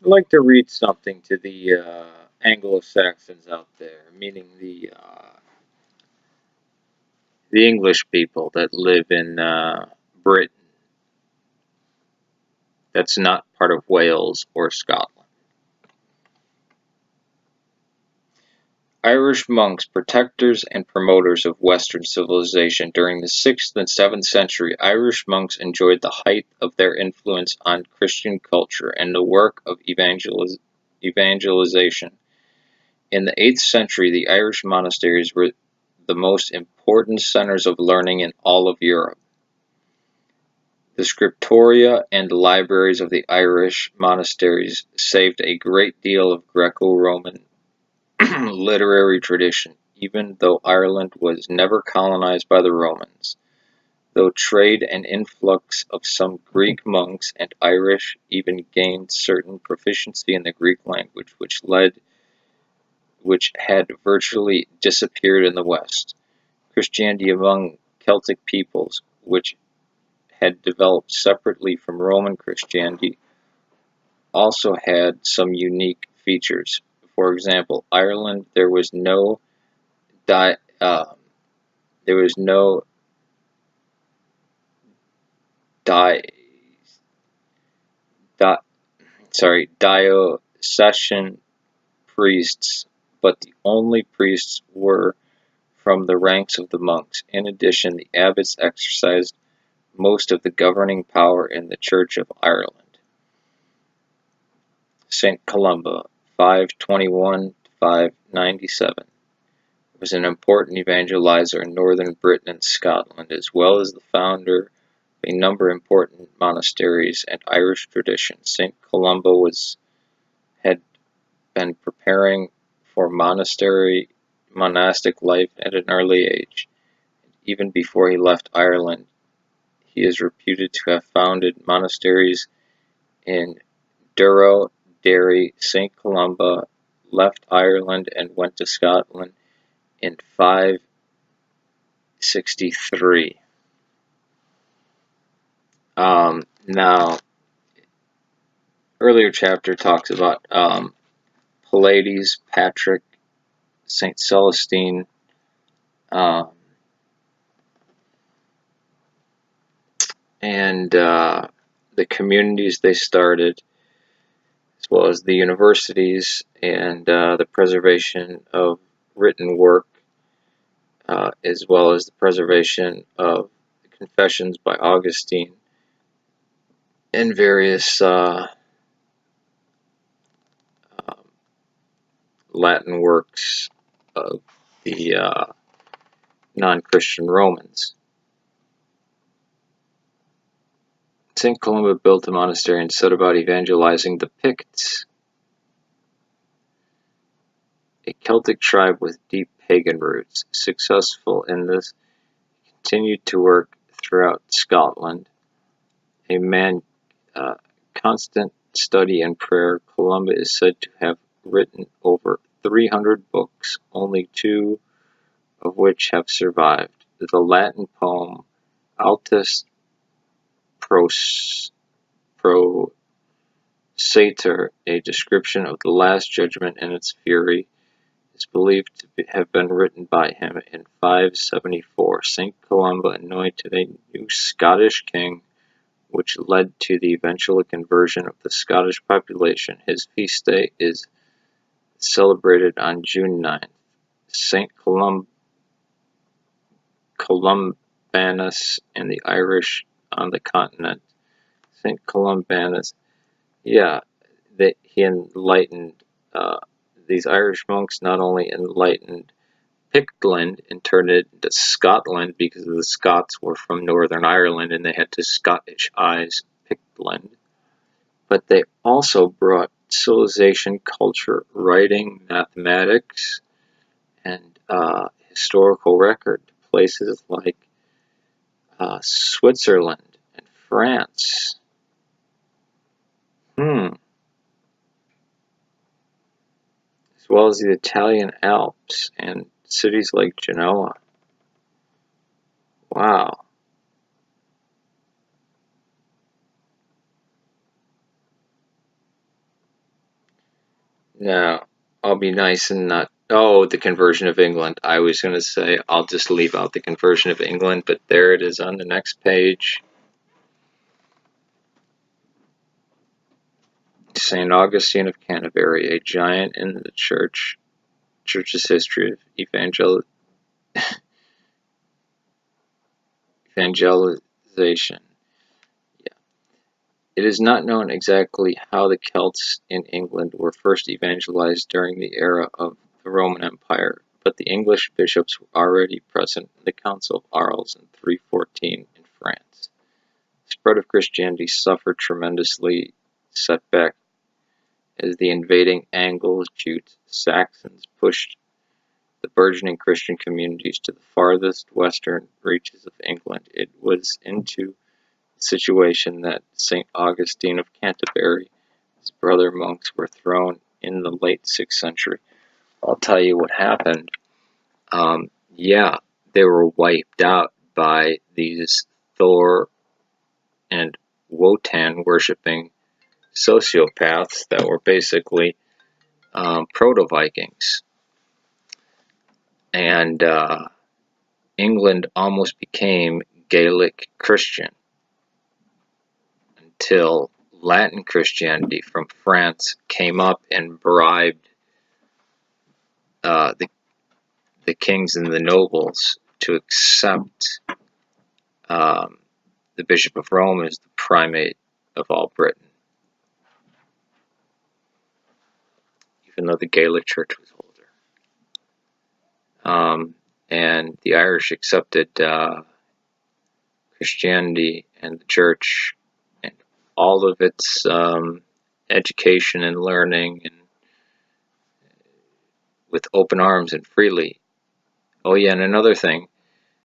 I'd like to read something to the Anglo-Saxons out there, meaning the English people that live in Britain, that's not part of Wales or Scotland. Irish monks, protectors and promoters of Western civilization. During the 6th and 7th century, Irish monks enjoyed the height of their influence on Christian culture and the work of evangelization. In the 8th century, the Irish monasteries were the most important centers of learning in all of Europe. The scriptoria and libraries of the Irish monasteries saved a great deal of Greco-Roman literary tradition, even though Ireland was never colonized by the Romans. Though trade and influx of some Greek monks and Irish even gained certain proficiency in the Greek language, which had virtually disappeared in the West. Christianity among Celtic peoples, which had developed separately from Roman Christianity, also had some unique features. For example, Ireland, there was no di there was no di, di diocesan priests, but the only priests were from the ranks of the monks. In addition, the abbots exercised most of the governing power in the Church of Ireland. St. Columba, 521–597, was an important evangelizer in northern Britain and Scotland, as well as the founder of a number of important monasteries and Irish traditions. St. Columba had been preparing for monastic life at an early age. Even before he left Ireland, he is reputed to have founded monasteries in Durrow, Derry. St. Columba left Ireland and went to Scotland in 563. Now, earlier chapter talks about Pallades, Patrick, St. Celestine, and the communities they started, as well as the universities and the preservation of written work, as well as the preservation of the Confessions by Augustine and various Latin works of the non-Christian Romans. St. Columba built a monastery and set about evangelizing the Picts, a Celtic tribe with deep pagan roots. Successful in this, he continued to work throughout Scotland. A man constant study and prayer, Columba is said to have written over 300 books, only 2 of which have survived. The Latin poem Altus Prosator, a description of the Last Judgment and its fury, is believed to have been written by him in 574. St. Columba anointed a new Scottish king, which led to the eventual conversion of the Scottish population. His feast day is celebrated on June 9th. St. Columbanus and the Irish on the continent. St. Columbanus, he enlightened, these Irish monks not only enlightened Pictland and turned it into Scotland, because the Scots were from Northern Ireland and they had to Scottish-ize Pictland, but they also brought civilization, culture, writing, mathematics, and historical record to places like Switzerland and France. As well as the Italian Alps and cities like Genoa. Wow. Now, I'll be nice and not. Oh, the conversion of England. I was going to say I'll just leave out the conversion of England, but there it is on the next page. St. Augustine of Canterbury, a giant in the church's history of evangelization. Yeah. It is not known exactly how the Celts in England were first evangelized during the era of the Roman Empire, but the English bishops were already present in the Council of Arles in 314 in France. The spread of Christianity suffered tremendously setback as the invading Angles, Jutes, Saxons pushed the burgeoning Christian communities to the farthest western reaches of England. It was into the situation that St. Augustine of Canterbury, his brother monks, were thrown in the late 6th century. I'll tell you what happened. Yeah, they were wiped out by these Thor and Wotan worshipping sociopaths that were basically proto-Vikings. And England almost became Gaelic Christian until Latin Christianity from France came up and bribed the kings and the nobles to accept the Bishop of Rome as the primate of all Britain, even though the Gaelic Church was older. And the Irish accepted Christianity and the Church and all of its education and learning, and with open arms and freely. Oh yeah, and another thing,